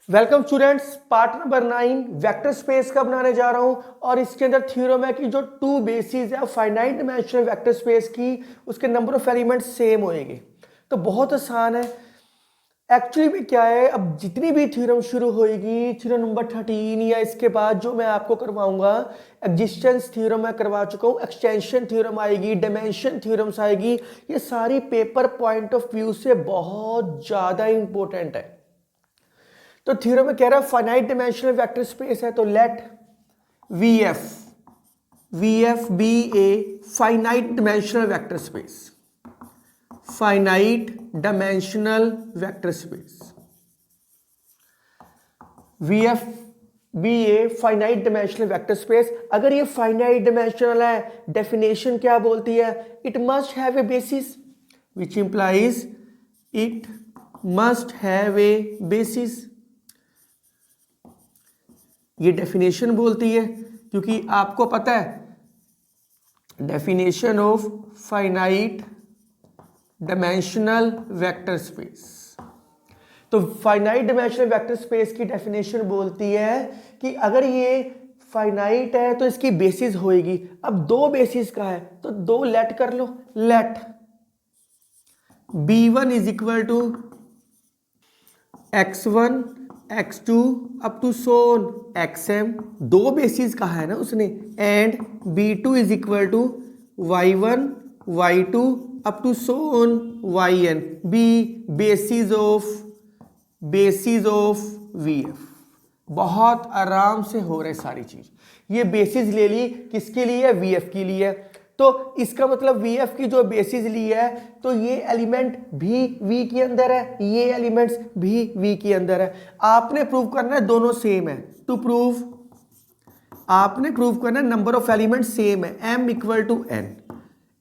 Welcome students, part number 9 vector space का बनाने जा रहा हूं और इसके अंदर थ्योरम है कि जो टू बेसिस है फाइनाइट डायमेंशनल वेक्टर स्पेस की, उसके नंबर ऑफ एलिमेंट्स सेम होएंगे। तो बहुत आसान है। एक्चुअली में क्या है, अब जितनी भी थ्योरम शुरू होएगी, थ्योरम नंबर 13 या इसके बाद जो मैं आपको करवाऊंगा, एग्जिस्टेंस थ्योरम मैं करवा चुका हूं, एक्सटेंशन थ्योरम आएगी, डायमेंशन थ्योरम्स आएगी, ये सारी पेपर पॉइंट ऑफ व्यू से बहुत ज्यादा इंपॉर्टेंट है। तो थ्योरम में कह रहा है फाइनाइट डायमेंशनल वेक्टर स्पेस है, तो let VF be a finite dimensional vector space, finite dimensional vector space, VF be a finite dimensional vector space. अगर ये फाइनाइट डायमेंशनल है, डेफिनेशन क्या बोलती है? It must have a basis, which implies it must have a basis. ये definition बोलती है, क्योंकि आपको पता है definition of finite dimensional vector space. तो फाइनाइट डायमेंशनल वेक्टर स्पेस की डेफिनेशन बोलती है कि अगर ये फाइनाइट है तो इसकी बेसिस होएगी। अब दो बेसिस का है तो दो लेट कर लो, let b1 is equal to x1 x2 up to so on xm, दो बेसिस का है ना उसने, and b2 is equal to y1 y2 up to so on yn, be basis of vf। बहुत आराम से हो रहे सारी चीज। ये बेसिस ले ली, किसके लिए है? vf के लिए। तो इसका मतलब vf की जो बेसिस ली है, तो ये एलिमेंट भी v के अंदर है, ये एलिमेंट्स भी v के अंदर है। आपने प्रूव करना है दोनों सेम है। टू प्रूव आपने प्रूव करना है नंबर ऑफ एलिमेंट सेम है, m equal to n।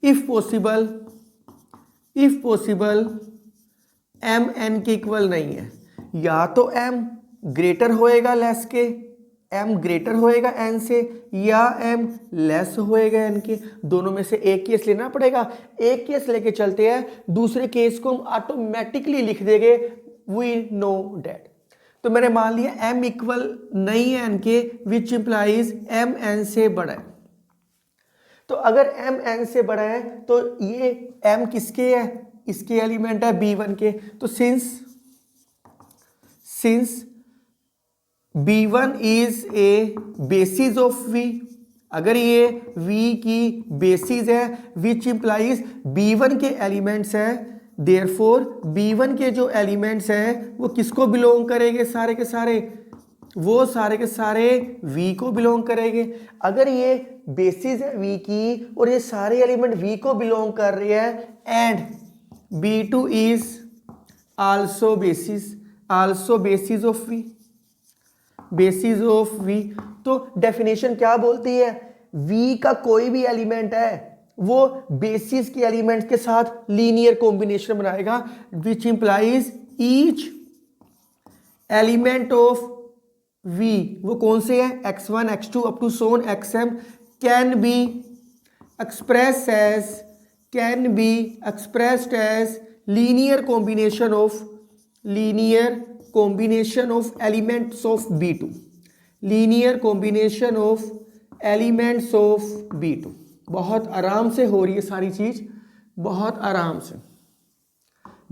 If possible m n के इक्वल नहीं है, या तो m ग्रेटर होएगा लेस के, m ग्रेटर होएगा n से, या m लेस होएगा n के। दोनों में से एक केस लेना पड़ेगा। एक केस लेके चलते हैं, दूसरे केस को हम ऑटोमेटिकली लिख देंगे, वी नो डैट। तो मैंने मान लिया m इक्वल नहीं है n के, विच इंप्लाइज m n से बड़ा है। तो अगर m n से बड़ा है तो ये m किसके है? इसके एलिमेंट है b1 के। तो since b1 is a basis of v, अगर ये v की बेसिस है, विच इंप्लाइज b1 के एलिमेंट्स है, देयरफॉर b1 के जो एलिमेंट्स हैं वो किसको बिलोंग करेंगे? सारे के सारे, वो सारे के सारे v को बिलोंग करेंगे। अगर ये बेसिस है v की और ये सारे एलिमेंट v को बिलोंग कर रहे हैं, and b2 is also basis of v, basis of v। तो डेफिनेशन क्या बोलती है? v का कोई भी एलिमेंट है वो बेसिस के एलिमेंट्स के साथ लीनियर कॉम्बिनेशन बनाएगा, which implies each element of v, वो कौन से हैं? x1 x2 up to so on xm, can be expressed as linear combination of elements of B2, linear combination of elements of B2। बहुत आराम से हो रही है सारी चीज, बहुत आराम से।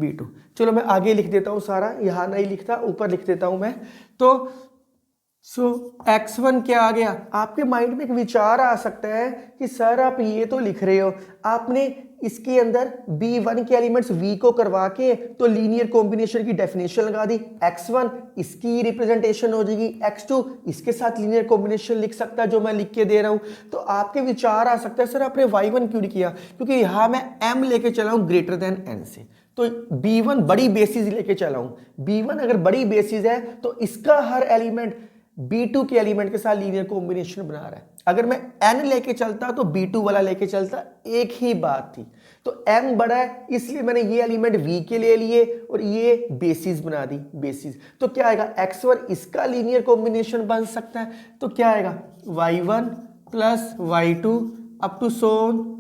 B2, चलो मैं आगे लिख देता हूं सारा, यहां नहीं लिखता, ऊपर लिख देता हूं मैं। तो x1 क्या आ गया? आपके माइंड में एक विचार आ सकता है कि सर आप ये तो लिख रहे हो, आपने इसके अंदर b1 के एलिमेंट्स v को करवा के तो लीनियर कॉम्बिनेशन की डेफिनेशन लगा दी, x1 इसकी रिप्रेजेंटेशन हो जाएगी, x2 इसके साथ लीनियर कॉम्बिनेशन लिख सकता है जो मैं लिख के दे रहा हूं। तो आपके विचार आ सकता है सर आपने y1 क्यों नहीं किया? क्योंकि यहां मैं m लेके चला हूं ग्रेटर देन n से, तो b1 बड़ी बेसिस लेके चला हूं। b1 अगर बड़ी बेसिस है तो इसका हर एलिमेंट b2 के एलिमेंट के साथ लीनियर कॉम्बिनेशन बना रहा है। अगर मैं n लेके चलता तो b2 वाला लेके चलता, एक ही बात थी। तो m बड़ा है इसलिए मैंने ये एलिमेंट v के ले लिए और ये बेसिस बना दी, बेसिस। तो क्या आएगा? x1 इसका लीनियर कॉम्बिनेशन बन सकता है, तो क्या आएगा? y1 plus y2 up to so on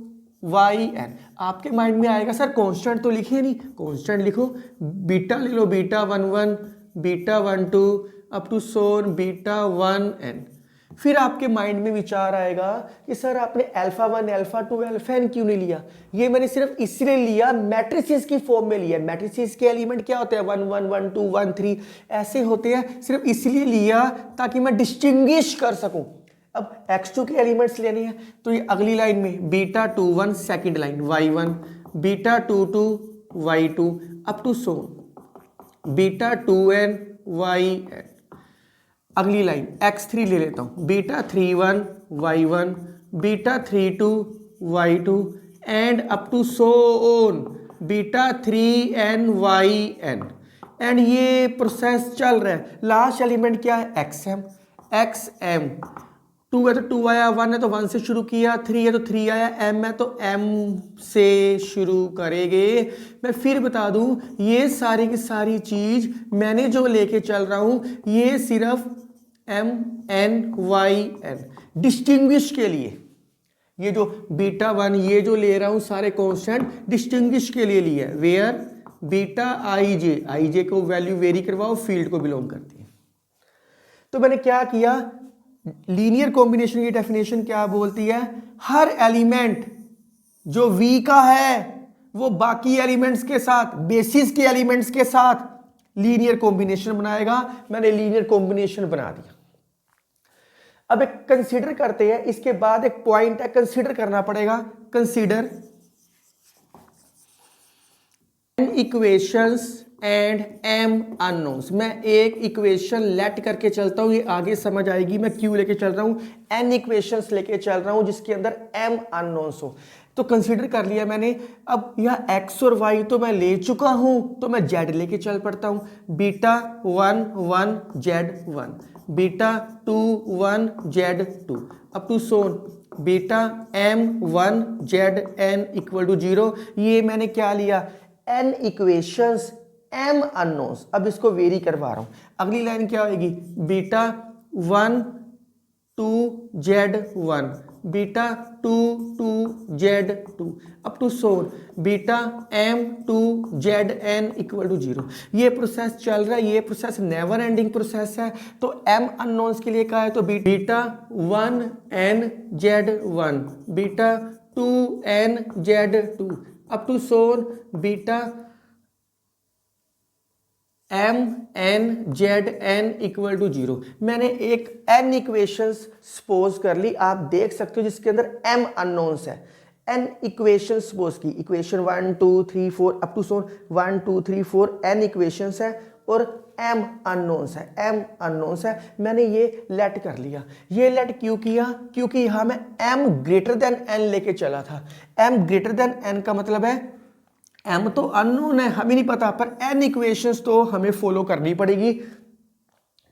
yn। आपके माइंड में आएगा सर कांस्टेंट तो लिखे नहीं, कांस्टेंट लिखो, बीटा ले लो, beta 11 beta 12 up to so on beta 1n। फिर आपके माइंड में विचार आएगा कि सर आपने अल्फा 1 अल्फा 2 अल्फा n क्यों नहीं लिया? ये मैंने सिर्फ इसलिए लिया, मैट्रिसेस की फॉर्म में लिया। मैट्रिसेस के एलिमेंट क्या होते हैं? 1 1 1 2 1 3 ऐसे होते हैं। सिर्फ इसलिए लिया ताकि मैं डिस्टिंग्विश कर सकूं। अब x2 के एलिमेंट्स लेने हैं तो ये अगली लाइन में beta 2 1 second line y1, beta 2 2 y2 up to so on beta 2n yn। अगली लाइन x3 ले लेता हूं, beta 3 1 y1, beta 3 2 y2 and up to so on beta 3n yn। And ये प्रोसेस चल रहा है। लास्ट एलिमेंट क्या है? xm। 2 है तो 2 आया, 1 है तो 1 से शुरू किया, 3 है तो 3 आया, m है तो m से शुरू करेंगे। मैं फिर बता दूं, ये सारी की सारी चीज मैंने जो लेके चल रहा हूं ये सिर्फ m n y n distinguish के लिए। ये जो बीटा 1 ये जो ले रहा हूं सारे कांस्टेंट डिस्टिंग्विश के लिए लिया है। वेयर बीटा आई जे को वैल्यू वेरी करवाओ, फील्ड को बिलोंग करती है। तो मैंने क्या किया, लीनियर कॉम्बिनेशन की डेफिनेशन क्या बोलती है? हर एलिमेंट जो V का है वो बाकी एलिमेंट्स के साथ, बेसिस के एलिमेंट्स के साथ लीनियर कॉम्बिनेशन बनाएगा। मैंने लीनियर कॉम्बिनेशन बना दिया। अब एक कंसीडर करते हैं, इसके बाद एक पॉइंट है कंसीडर करना पड़ेगा। Consider equations and m unknowns. मैं एक इक्वेशन लेट करके चलता हूं, ये आगे समझ आएगी। मैं क्यों लेके चल रहा हूं, n इक्वेशंस लेके चल रहा हूं जिसके अंदर m अननोन्स हो। तो कंसीडर कर लिया मैंने। अब यह x और y तो मैं ले चुका हूं, तो मैं z लेके चल पड़ता हूं। Beta 1 1 z1, beta 2 1 z2 up to so on beta m1 zn equal to 0। ये मैंने क्या लिया, n इक्वेशंस m अननोन्स। अब इसको वेरी करवा रहा हूं। अगली लाइन क्या होगी, beta 1 2 z1, beta 2 2 z2 up to so on beta m2 zn equal to 0। ये प्रोसेस चल रहा है, ये प्रोसेस नेवर एंडिंग प्रोसेस है। तो m अननोन्स के लिए क्या है, तो beta 1n z1, beta 2n z2 up to so on beta m n z n equal to 0। मैंने एक n इक्वेशंस सपोज कर ली, आप देख सकते हो, जिसके अंदर m अननोन्स है। n इक्वेशन सपोज की, equation 1 2 3 4 up to so on 1 2 3 4 n equations है और m अननोन्स है, m अननोन्स है। मैंने ये लेट कर लिया। ये लेट क्यों किया, क्योंकि यहां मैं m ग्रेटर देन n लेके चला था। m ग्रेटर देन n का मतलब है m तो अननोन है, हमें नहीं पता, पर n इक्वेशंस तो हमें फॉलो करनी पड़ेगी।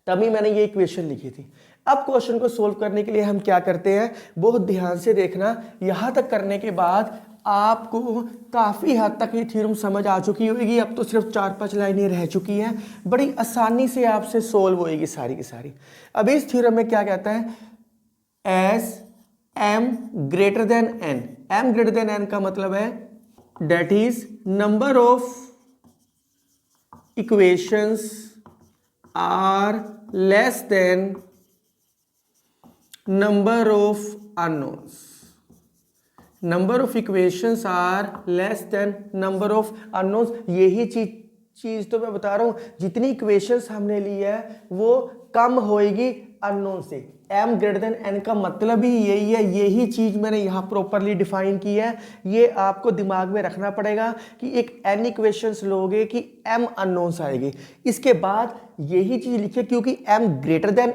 तभी मैंने ये इक्वेशन लिखी थी। अब क्वेश्चन को सोल्व करने के लिए हम क्या करते हैं, बहुत ध्यान से देखना। यहां तक करने के बाद आपको काफी हद तक ये थ्योरम समझ आ चुकी होगी। अब तो सिर्फ 4-5 लाइनें रह चुकी हैं, बड़ी आसानी से आपसे सोल्व होएगी सारी की सारी। अब इस थ्योरम में क्या कहता है, as m greater than n। m greater than n का मतलब है that is number of equations are less than number of unknowns। number of equations are less than number of unknowns। यही चीज तो मैं बता रहा हूं, जितनी इक्वेशंस हमने ली है वो कम होएगी अननोन से। m ग्रेटर देन n का मतलब ही यही है, यही चीज मैंने यहां प्रॉपरली डिफाइन की है। ये आपको दिमाग में रखना पड़ेगा कि एक n इक्वेशंस लोगे कि m अननोन्स आएगी। इसके बाद यही चीज लिखे, क्योंकि m ग्रेटर देन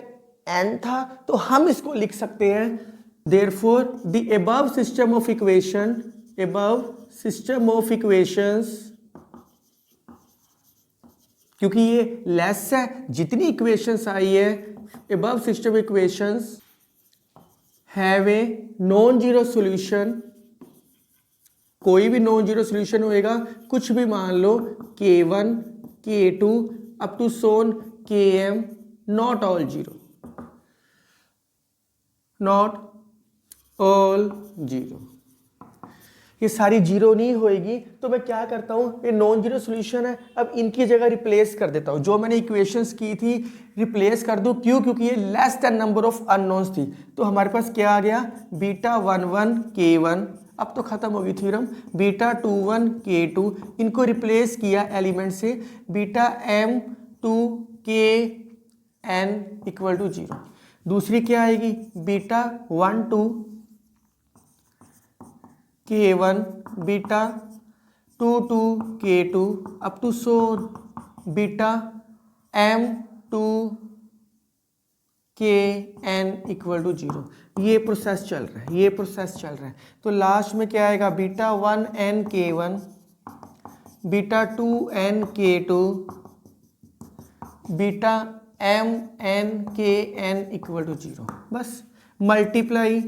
n था तो हम इसको लिख सकते हैं, therefore the above system of equation, above system of equations, क्योंकि ये लेस है, जितनी इक्वेशंस आई है above system equations have a non-zero solution। कोई भी नॉन जीरो सोल्यूशन होएगा, कुछ भी मान लो k1 k2 up to so on km, not all zero, not all zero. ये सारी जीरो नहीं होएगी तो मैं क्या करता हूँ, ये नॉन जीरो सोल्यूशन है, अब इनकी जगह रिप्लेस कर देता हूँ। जो मैंने इक्वेशंस की थी रिप्लेस कर दूँ, क्यों? क्योंकि ये less than number of unknowns थी। तो हमारे पास क्या आ गया, बीटा 11 K1, अब तो खत्म होगी थ्योरम, बीटा 21 K2, इनको रिप्लेस किया एलिमेंट से, beta M2 Kn equal to 0। दूसरी क्या आएगी, beta 12 K1, beta 22 K2 up to so beta M2 Kn equal to 0। ये प्रोसेस चल रहा है, ये प्रोसेस चल रहा है। तो लास्ट में क्या आएगा, beta 1n K1, beta 2n K2, beta mn Kn equal to 0। बस मल्टीप्लाई,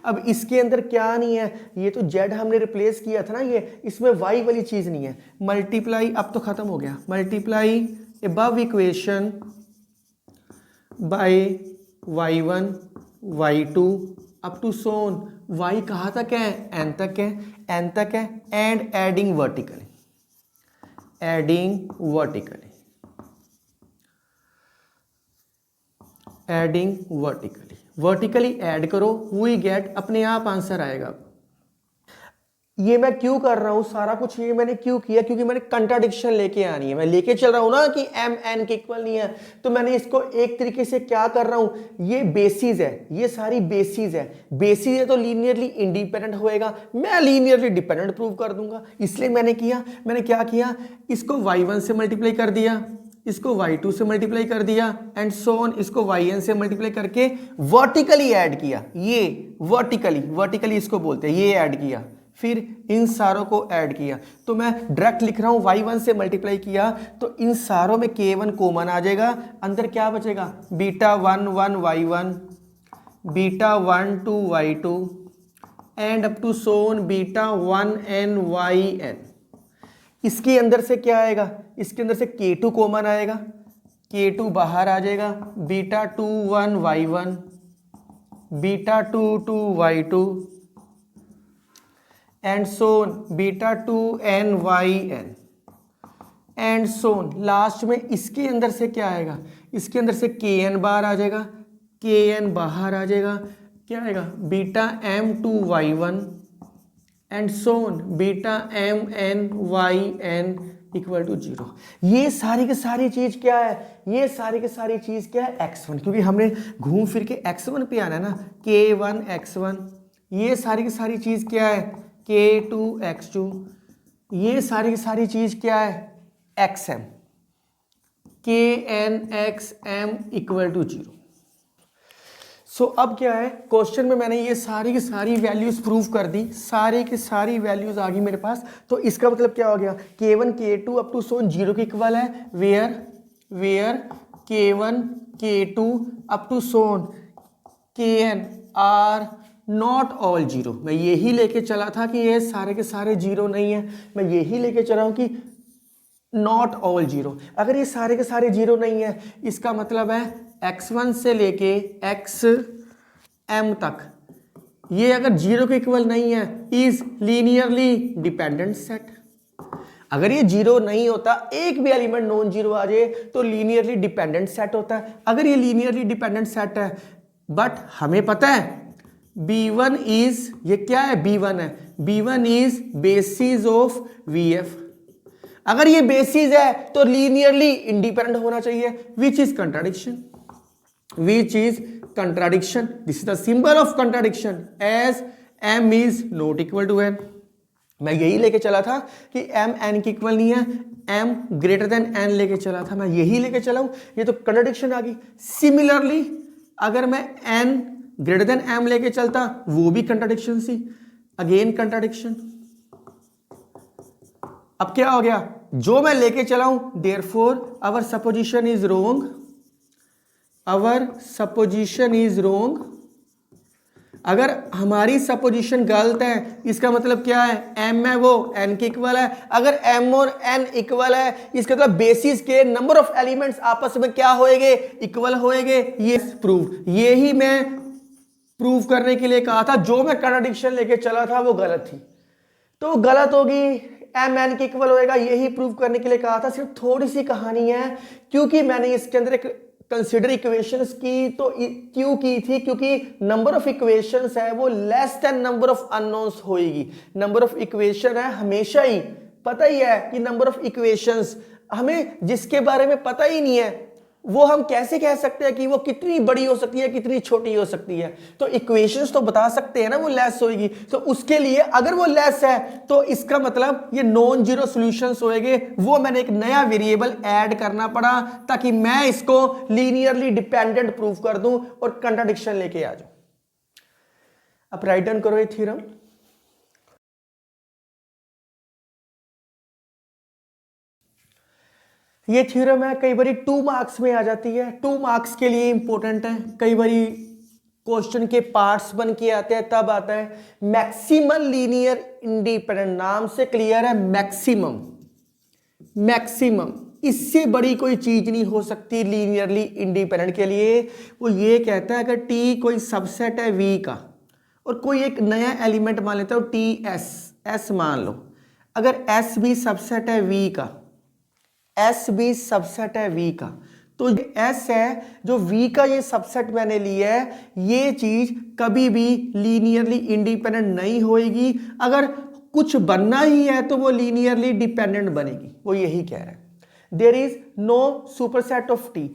अब इसके अंदर क्या नहीं है, ये तो z हमने रिप्लेस किया था ना, ये इसमें y वाली चीज नहीं है। मल्टीप्लाई, अब तो खत्म हो गया, multiply above equation by y1 y2 up to so on, y कहाँ तक है, n तक है, n तक है, and adding vertically, adding vertically, adding vertically, vertically add करो, वी गेट, अपने आप आंसर आएगा। ये मैं क्यों कर रहा हूं सारा कुछ, ये मैंने क्यों किया, क्योंकि मैंने कंट्राडिक्शन लेके आनी है। मैं लेके चल रहा हूं ना कि m n के इक्वल नहीं है, तो मैंने इसको एक तरीके से क्या कर रहा हूं, ये बेसिस है, ये सारी बेसिस है, बेसिस है तो लीनियरली इंडिपेंडेंट होएगा, मैं लीनियरली डिपेंडेंट प्रूव कर दूंगा। इसलिए मैंने क्या किया, इसको y1 से मल्टीप्लाई कर दिया, इसको y2 से मल्टीप्लाई कर दिया, एंड सो ऑन, इसको yn से मल्टीप्लाई करके वर्टिकली ऐड किया। ये वर्टिकली इसको बोलते हैं, ये ऐड किया, फिर इन सारों को ऐड किया। तो मैं डायरेक्ट लिख रहा हूं, y1 से मल्टीप्लाई किया तो इन सारों में k1 कॉमन आ जाएगा, अंदर क्या बचेगा, beta 11 y1, beta 12 y2 and up to so on beta 1n yn। इसके अंदर से क्या आएगा, इसके अंदर से k2 कॉमन आएगा, k2 बाहर आ जाएगा, beta 21 y1, beta 22 y2 and so on beta 2n yn and so on. Last में इसके अंदर से क्या आएगा, इसके अंदर से kn बाहर आ जाएगा, kn बाहर आ जाएगा, क्या आएगा, beta m2 y1 and so on beta mn yn equal to 0। ये सारी की सारी चीज क्या है, ये सारी की सारी चीज क्या है, x1, क्योंकि हमने घूम फिर के x1 पे आना है ना, k1 x1, ये सारी की सारी चीज क्या है, k2 x2, ये सारी की सारी चीज क्या है, xm, kn xm equal to 0। So अब क्या है, क्वेश्चन में मैंने ये सारी की सारी वैल्यूज प्रूव कर दी, सारी की सारी वैल्यूज आ गई मेरे पास। तो इसका मतलब क्या हो गया, k1 k2 अप टू सोन 0 के इक्वल है, where k1 k2 up to so on kn are not all 0। मैं यही लेके चला था कि ये सारे के सारे 0 नहीं है, मैं यही लेके चला हूं कि नॉट ऑल 0। अगर ये सारे के सारे 0 नहीं है, इसका मतलब है x1 से लेके xm तक ये अगर 0 के इक्वल नहीं है, इज लीनियरली डिपेंडेंट सेट। अगर ये 0 नहीं होता, एक भी एलिमेंट नॉन 0 आ जाए तो लीनियरली डिपेंडेंट सेट होता है। अगर ये लीनियरली डिपेंडेंट सेट है, बट हमें पता है B1 इज, ये क्या है, B1 है, B1 is basis of VF। अगर ये बेसिस है तो लीनियरली इंडिपेंडेंट होना चाहिए, which is contradiction, which is contradiction. This is the symbol of contradiction, as m is not equal to n। मैं यही लेके चला था कि m n के इक्वल नहीं है, m ग्रेटर देन n लेके चला था, मैं यही लेके चला हूं, ये तो कंट्राडिक्शन आ गई। सिमिलरली अगर मैं n ग्रेटर देन m लेके चलता, वो भी कंट्राडिक्शन सी, अगेन कंट्राडिक्शन। अब क्या हो गया, जो मैं लेके चला हूं, therefore our supposition is wrong, our supposition is wrong. अगर हमारी सपोजिशन गलत है, इसका मतलब क्या है, m है वो n के इक्वल है। अगर m और n इक्वल है, इसका मतलब बेसिस के नंबर ऑफ एलिमेंट्स आपस में क्या होएंगे, इक्वल होएंगे। ये प्रूव, ये ही मैं प्रूव करने के लिए कहा था, जो मैं कंट्राडिक्शन लेके चला था वो गलत थी। तो गलत होगी, एम एन के इक्वल होएगा, यही प्रूव करने के लिए कहा था। सिर्फ थोड़ी सी कहानी है, क्योंकि मैंने इसके अंदर एक कंसिडर इक्वेशंस की, तो क्यों की थी, क्योंकि नंबर ऑफ इक्वेशंस है वो less than number of unknowns होएगी। नंबर ऑफ इक्वेशन है हमेशा ही, पता ही है कि नंबर ऑफ इक्वेशंस, हमें जिसके बारे में पता ही नहीं है वो हम कैसे कह सकते हैं कि वो कितनी बड़ी हो सकती है, कितनी छोटी हो सकती है। तो इक्वेशंस तो बता सकते हैं ना वो लेस होगी, तो उसके लिए अगर वो लेस है तो इसका मतलब ये नॉन जीरो सॉल्यूशंस होएंगे। वो मैंने एक नया वेरिएबल ऐड करना पड़ा ताकि मैं इसको लीनियरली डिपेंडेंट प्रूव कर दूं और कंट्राडिक्शन लेके आ जाऊं। अब राइट डाउन करो ये थ्योरम। ये थ्योरम है, कई बारी 2 मार्क्स में आ जाती है, 2 मार्क्स के लिए इंपॉर्टेंट है। कई बारी क्वेश्चन के पार्ट्स बन के आते हैं, तब आता है मैक्सिमल लीनियर इंडिपेंडेंट। नाम से क्लियर है, मैक्सिमम, मैक्सिमम, इससे बड़ी कोई चीज नहीं हो सकती लीनियरली इंडिपेंडेंट के लिए। वो ये कहता है अगर टी कोई सबसेट है वी का और कोई एक नया एलिमेंट मान लेता हो टी एस, एस मान लो, अगर एस भी सबसेट है वी का, एस भी सबसेट है वी का, तो एस है जो वी का ये सबसेट मैंने लिया है, ये चीज कभी भी लीनियरली इंडिपेंडेंट नहीं होएगी। अगर कुछ बनना ही है तो वो लीनियरली डिपेंडेंट बनेगी, वो यही कह रहा है। There is no superset of T,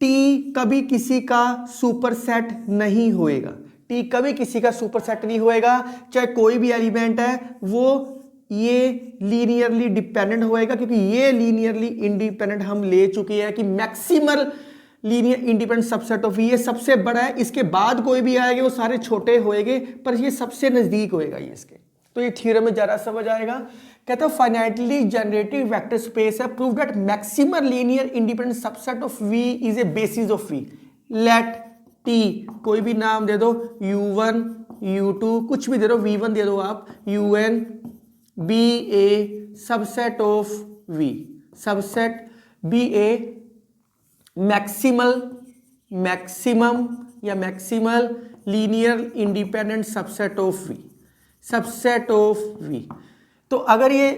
T कभी किसी का सुपरसेट नहीं होएगा, टी कभी किसी का सुपरसेट नहीं होएगा। चाहे कोई भी एलिमेंट है वो ये लीनियरली डिपेंडेंट होएगा, क्योंकि ये लीनियरली इंडिपेंडेंट हम ले चुके हैं कि maximal linear independent subset of ये सबसे बड़ा है, इसके बाद कोई भी आएगा वो सारे छोटे होएंगे, पर ये सबसे नजदीक होएगा ये इसके। तो ये थ्योरम में जरा समझ आएगा। कहता है फाइनाइटली जनरेटिव वेक्टर स्पेस है, prove that maximal linear independent subset of V is a basis of V. Let T कोई भी नाम दे दो, u1 u2 कुछ भी दे दो, v1 दे दो आप, un be a subset of V, subset be a maximal, maximum या maximal linear independent subset of V, subset of V. तो अगर ये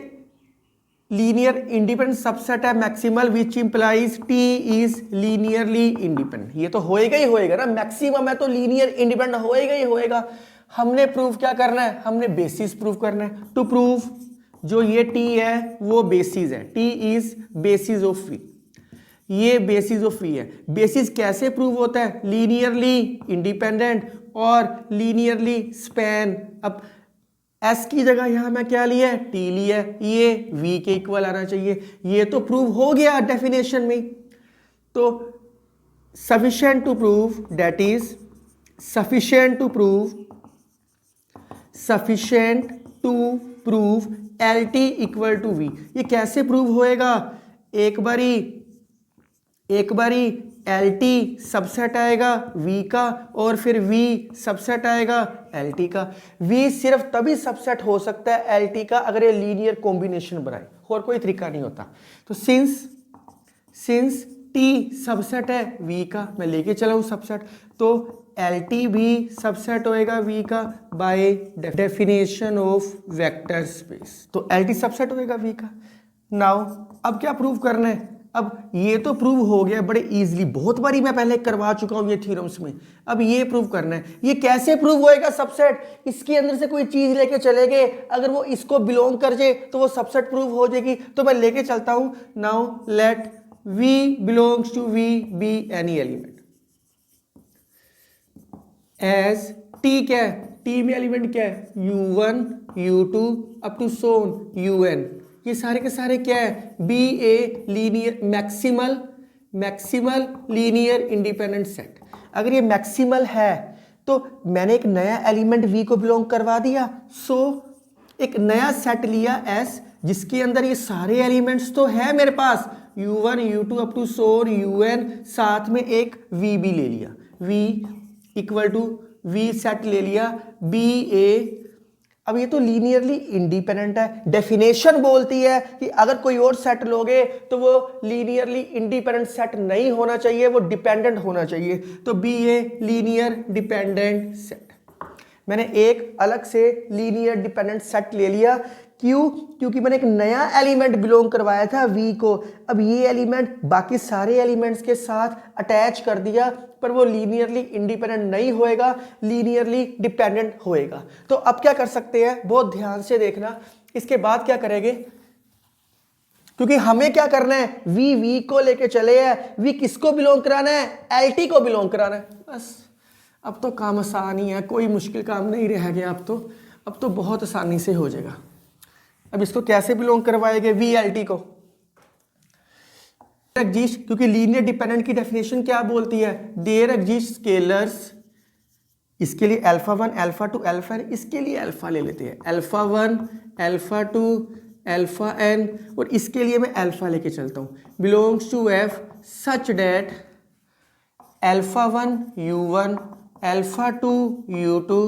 लीनियर इंडिपेंडेंट सबसेट है maximal, which implies T is linearly independent, ये तो होएगा ही होएगा ना, मैक्सिमम है तो लीनियर इंडिपेंडेंट होएगा ही होएगा। हमने प्रूव क्या करना है, हमने बेसिस प्रूव करना है। टू प्रूव जो ये टी है वो बेसिस है, T is basis of V, ये बेसिस ऑफ वी है। बेसिस कैसे प्रूव होता है, लीनियरली इंडिपेंडेंट और लीनियरली स्पैन। अब एस की जगह यहां मैं क्या लिया है, टी लिया है, ये वी के इक्वल आना चाहिए, ये तो प्रूव हो गया डेफिनेशन में। तो sufficient to prove, that is sufficient to prove, sufficient to prove L T equal to V. ये कैसे प्रूव होएगा, एक बारी एल टी सबसेट आएगा वी का और फिर वी सबसेट आएगा एल टी का। वी सिर्फ तभी सबसेट हो सकता है एल टी का अगर ये लीनियर कॉम्बिनेशन बनाए, और कोई तरीका नहीं होता। तो सिंस टी सबसेट है वी का, मैं लेके चला हूं सबसेट, तो एल टी भी सबसेट होएगा वी का by definition of vector space. तो एल टी सबसेट होएगा वी का। नाउ अब क्या प्रूव करना है, अब ये तो प्रूव हो गया बड़े इजीली, बहुत बारी मैं पहले करवा चुका हूं ये थ्योरम्स में। अब ये प्रूव करना है, ये कैसे प्रूव होएगा सबसेट, इसके अंदर से कोई चीज लेके चले गए, अगर वो इसको बिलोंग कर जाए तो वो सबसेट प्रूव हो जाएगी। तो मैं लेके चलता हूं, now let V belongs to V be any element, as T क्या है, T में एलिमेंट क्या है, U1 U2 up to so on UN, ये सारे के सारे क्या है, B a linear maximal linear independent set. अगर ये मैक्सिमल है तो मैंने एक नया एलिमेंट V को बिलोंग करवा दिया, सो एक नया सेट लिया S जिसके अंदर ये सारे एलिमेंट्स तो है मेरे पास, U1 U2 up to so on UN, साथ में एक V भी ले लिया, V equal to V set ले लिया बी ए। अब ये तो लीनियरली इंडिपेंडेंट है, डेफिनेशन बोलती है कि अगर कोई और सेट लोगे तो वो लीनियरली इंडिपेंडेंट सेट नहीं होना चाहिए, वो डिपेंडेंट होना चाहिए। तो B a linear dependent set. मैंने एक अलग से लीनियर डिपेंडेंट सेट ले लिया। क्यों? क्योंकि मैंने एक नया एलिमेंट बिलोंग करवाया था v को। अब ये एलिमेंट बाकी सारे एलिमेंट्स के साथ अटैच कर दिया, पर वो लीनियरली इंडिपेंडेंट नहीं होएगा, लीनियरली डिपेंडेंट होएगा। तो अब क्या कर सकते हैं, बहुत ध्यान से देखना। इसके बाद क्या करेंगे, क्योंकि हमें क्या करना है, वी को लेके चले हैं, वी किसको बिलोंग कराना है, एलटी को बिलोंग कराना है। बस अब तो काम आसान ही है, कोई मुश्किल काम नहीं रह गया। अब तो बहुत आसानी से हो जाएगा। अब इसको कैसे बिलोंग करवाएंगे, वी एल टी को एग्जिस्ट, क्योंकि लीनियर डिपेंडेंट की डेफिनेशन क्या बोलती है, देयर एग्जिस्ट स्केलर्स, इसके लिए अल्फा 1 अल्फा 2 अल्फा n, इसके लिए अल्फा ले लेते हैं, अल्फा 1 अल्फा 2 अल्फा n, और इसके लिए मैं अल्फा लेके चलता हूँ, belongs to F such that alpha 1 u1 alpha 2 u2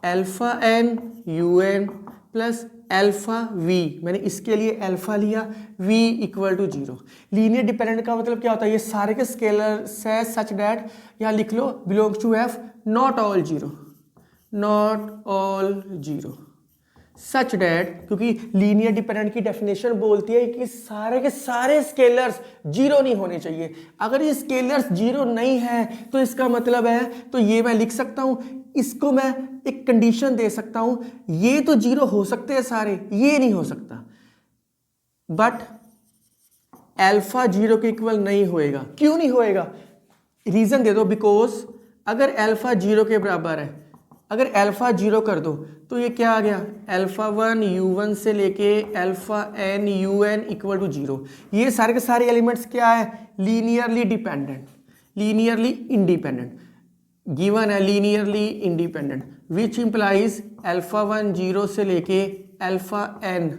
alpha n un plus alpha v, मैंने इसके लिए अल्फा लिया, v equal to 0। Linear dependent का मतलब क्या होता है, ये सारे के स्केलर्स है सच डैट, यहाँ लिख लो belongs to F not all 0, not all 0 such that, क्योंकि लीनियर डिपेंडेंट की डेफिनेशन बोलती है कि सारे के सारे स्केलर्स 0 नहीं होने चाहिए। अगर ये स्केलर्स 0 नहीं है तो इसका मतलब है, तो ये मैं लिख सकता हूं, इसको मैं एक कंडीशन दे सकता हूं, ये तो 0 हो सकते हैं सारे, ये नहीं हो सकता, बट अल्फा 0 के इक्वल नहीं होएगा। क्यों नहीं होएगा, रीजन दे दो, बिकॉज अगर अल्फा 0 के बराबर है, अगर अल्फा 0 कर दो तो ये क्या आ गया, अल्फा 1 u1 से लेके alpha n un equal to 0। ये सारे के सारे एलिमेंट्स क्या है, linearly dependent, linearly independent, given है linearly independent, which implies alpha 1 0 से लेके अल्फा n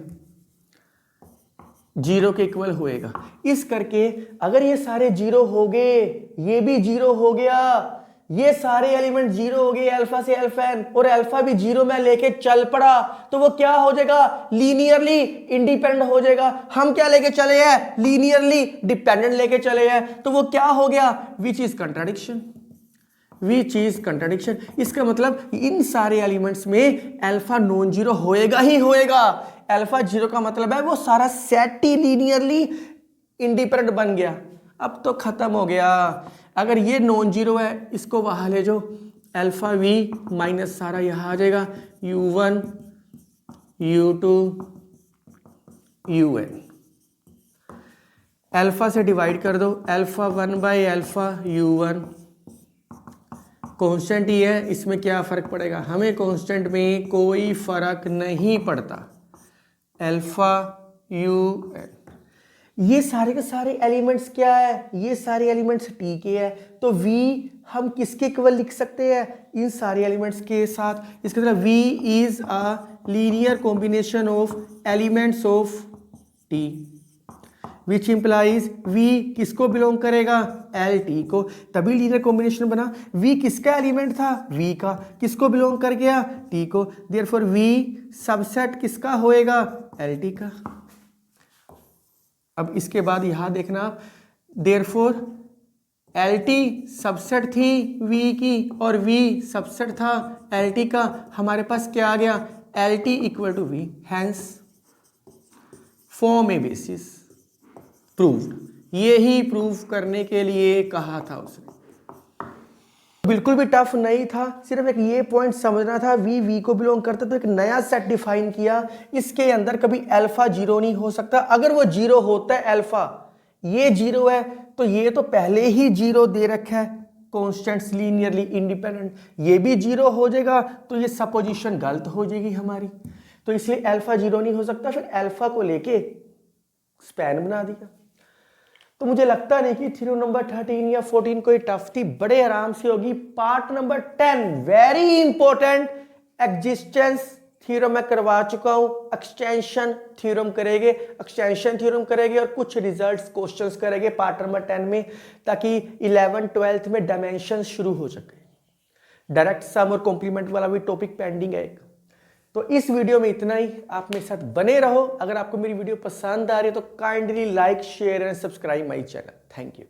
0 के इक्वल होएगा। इस करके अगर ये सारे 0 हो गए, ये भी 0 हो गया, ये सारे एलिमेंट 0 हो गए अल्फा से अल्फा n, और अल्फा भी 0 में लेके चल पड़ा, तो वो क्या हो जाएगा, लीनियरली इंडिपेंडेंट हो जाएगा। हम क्या लेके चले हैं, लीनियरली डिपेंडेंट लेके चले हैं, तो वो क्या हो गया, विच is contradiction, which is contradiction. इसका मतलब इन सारे एलिमेंट्स में अल्फा नॉन जीरो होएगा ही होएगा। अल्फा 0 का मतलब है वो सारा सेट ही लीनियरली इंडिपेंडेंट बन गया। अब तो खत्म हो गया। अगर ये नॉन जीरो है, इसको वहां ले जाओ, अल्फा v माइनस सारा यहां आ जाएगा, u1 u2 un, अल्फा से डिवाइड कर दो, alpha 1 by alpha u1, constant ही है, इसमें क्या फर्क पड़ेगा, हमें कांस्टेंट में कोई फर्क नहीं पड़ता, अल्फा un। ये सारे के सारे एलिमेंट्स क्या है, ये सारे एलिमेंट्स टी के है, तो v हम किसके इक्वल लिख सकते हैं, इन सारे एलिमेंट्स के साथ। इसके तरह v is a linear combination of elements of t, which implies v किसको बिलोंग करेगा, एल टी को, तभी लीनियर कॉम्बिनेशन बना। v किसका एलिमेंट था, v का, किसको बिलोंग कर गया, t को, देयरफॉर v सबसेट किसका होएगा, एल टी का। अब इसके बाद यहां देखना आप, देयरफॉर एल टी सबसेट थी v की और v सबसेट था एल टी का, हमारे पास क्या आ गया, L T equal to v, hence form a basis proved. ये ही प्रूव करने के लिए कहा था उसने, बिल्कुल भी टफ नहीं था, सिर्फ एक ये पॉइंट समझना था, v को बिलोंग करता तो एक नया सेट डिफाइन किया, इसके अंदर कभी अल्फा 0 नहीं हो सकता। अगर वो 0 होता है अल्फा, ये 0 है, तो ये तो पहले ही 0 दे रखा है, कॉन्स्टेंट्स लीनियरली इंडिपेंडेंट, ये भी 0 हो जाएगा, तो ये सपोजिशन गलत हो जाएगी हमारी, तो इसलिए अल्फा 0 नहीं हो सकता। फिर अल्फा को लेके स्पैन बना दिया। तो मुझे लगता नहीं कि थ्योरम नंबर 13 या 14 कोई टफ थी, बड़े आराम से होगी। Part number 10 very important, existence theorem मैं करवा चुका हूं, एक्सटेंशन थ्योरम करेंगे, एक्सटेंशन थ्योरम करेंगे और कुछ रिजल्ट्स क्वेश्चंस करेंगे पार्ट नंबर 10 में, ताकि 11th 12th में डायमेंशन शुरू हो सके। डायरेक्ट सम और कॉम्प्लीमेंट वाला भी टॉपिक पेंडिंग है एक। तो इस वीडियो में इतना ही, आप मेरे साथ बने रहो। अगर आपको मेरी वीडियो पसंद आ रही है तो kindly like share and subscribe my channel. Thank you.